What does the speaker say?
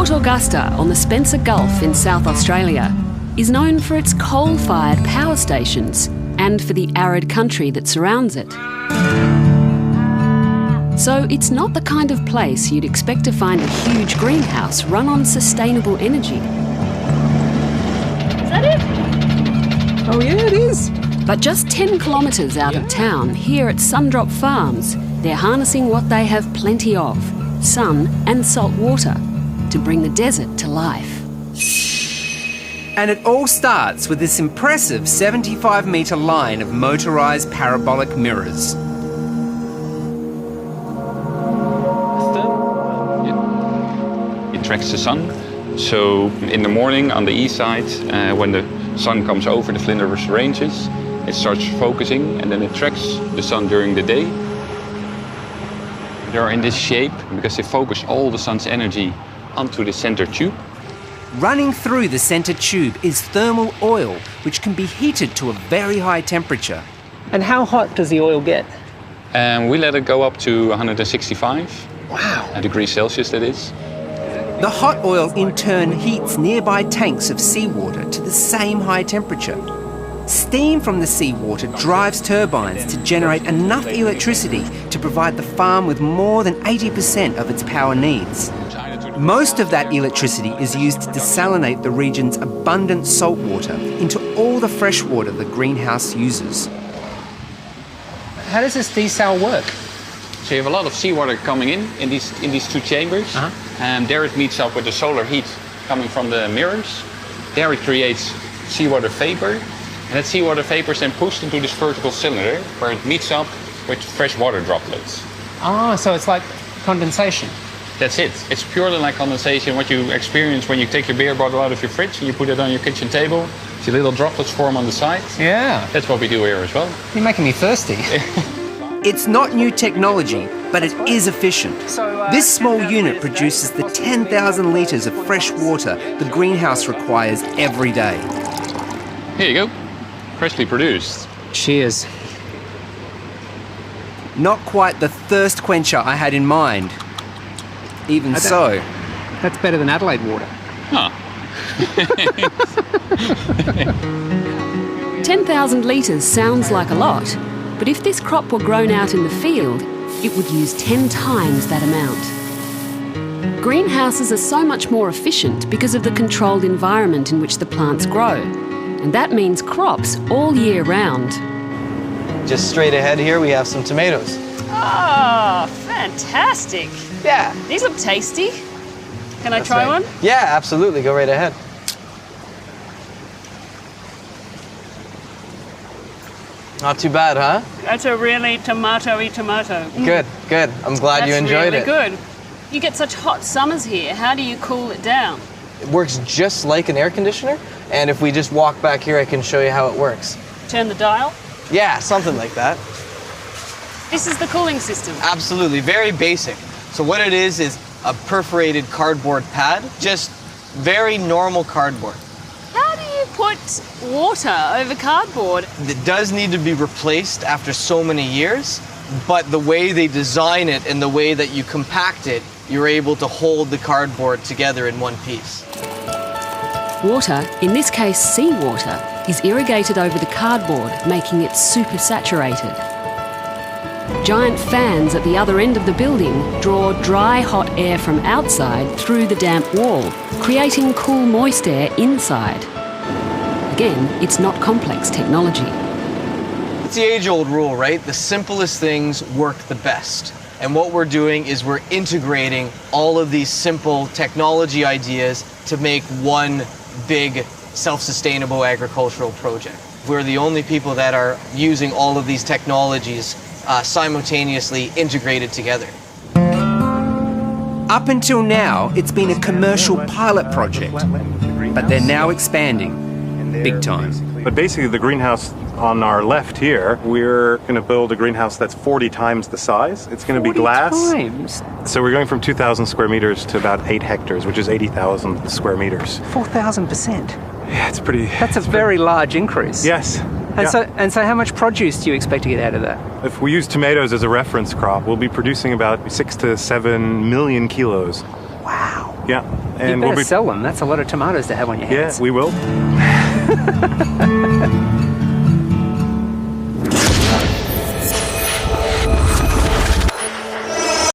Port Augusta on the Spencer Gulf in South Australia is known for its coal-fired power stations and for the arid country that surrounds it. So it's not the kind of place you'd expect to find a huge greenhouse run on sustainable energy. Is that it? Oh yeah, it is. But just 10 kilometres out of town, here at Sundrop Farms, they're harnessing what they have plenty of, sun and salt water, to bring the desert to life. And it all starts with this impressive 75-metre line of motorised parabolic mirrors. It tracks the sun. So in the morning on the east side, when the sun comes over the Flinders Ranges, it starts focusing and then it tracks the sun during the day. They are in this shape because they focus all the sun's energy onto the center tube. Running through the centre tube is thermal oil, which can be heated to a very high temperature. And how hot does the oil get? And we let it go up to 165 degrees Celsius, that is. The hot oil in turn heats nearby tanks of seawater to the same high temperature. Steam from the seawater drives turbines to generate enough electricity to provide the farm with more than 80% of its power needs. Most of that electricity is used to desalinate the region's abundant salt water into all the fresh water the greenhouse uses. How does this desal work? So you have a lot of seawater coming in these two chambers, and there it meets up with the solar heat coming from the mirrors. There it creates seawater vapor, and that seawater vapor is then pushed into this vertical cylinder where it meets up with fresh water droplets. Ah, so it's like condensation. That's it. It's purely like condensation, what you experience when you take your beer bottle out of your fridge and you put it on your kitchen table. See little droplets form on the side. Yeah. That's what we do here as well. You're making me thirsty. It's not new technology, but it is efficient. This small unit produces the 10,000 litres of fresh water the greenhouse requires every day. Here you go. Freshly produced. Cheers. Not quite the thirst quencher I had in mind. Even so. That's better than Adelaide water. Huh. 10,000 litres sounds like a lot, but if this crop were grown out in the field, it would use 10 times that amount. Greenhouses are so much more efficient because of the controlled environment in which the plants grow, and that means crops all year round. Just straight ahead here, we have some tomatoes. Oh, fantastic. Yeah. These look tasty. Can I try one? Yeah, absolutely. Go right ahead. Not too bad, huh? That's a really tomatoey tomato. Good, good. I'm glad you enjoyed it. That's really good. You get such hot summers here. How do you cool it down? It works just like an air conditioner. And if we just walk back here, I can show you how it works. Turn the dial? Yeah, something like that. This is the cooling system. Absolutely, very basic. So what it is a perforated cardboard pad, just very normal cardboard. How do you put water over cardboard? It does need to be replaced after so many years, but the way they design it and the way that you compact it, you're able to hold the cardboard together in one piece. Water, in this case seawater, is irrigated over the cardboard, making it supersaturated. Giant fans at the other end of the building draw dry, hot air from outside through the damp wall, creating cool, moist air inside. Again, it's not complex technology. It's the age-old rule, right? The simplest things work the best. And what we're doing is we're integrating all of these simple technology ideas to make one big self-sustainable agricultural project. We're the only people that are using all of these technologies simultaneously integrated together. Up until now, it's been a commercial pilot project, but they're now expanding, big time. But basically the greenhouse on our left here, we're going to build a greenhouse that's 40 times the size. It's going to be glass. 40 times? So we're going from 2,000 square meters to about 8 hectares, which is 80,000 square meters. 4,000%. Yeah, it's pretty... That's a very large increase. Yes. And so how much produce do you expect to get out of that? If we use tomatoes as a reference crop, we'll be producing about 6 to 7 million kilos. Wow. Yeah. You And better we'll be sell them. That's a lot of tomatoes to have on your hands. Yeah, we will.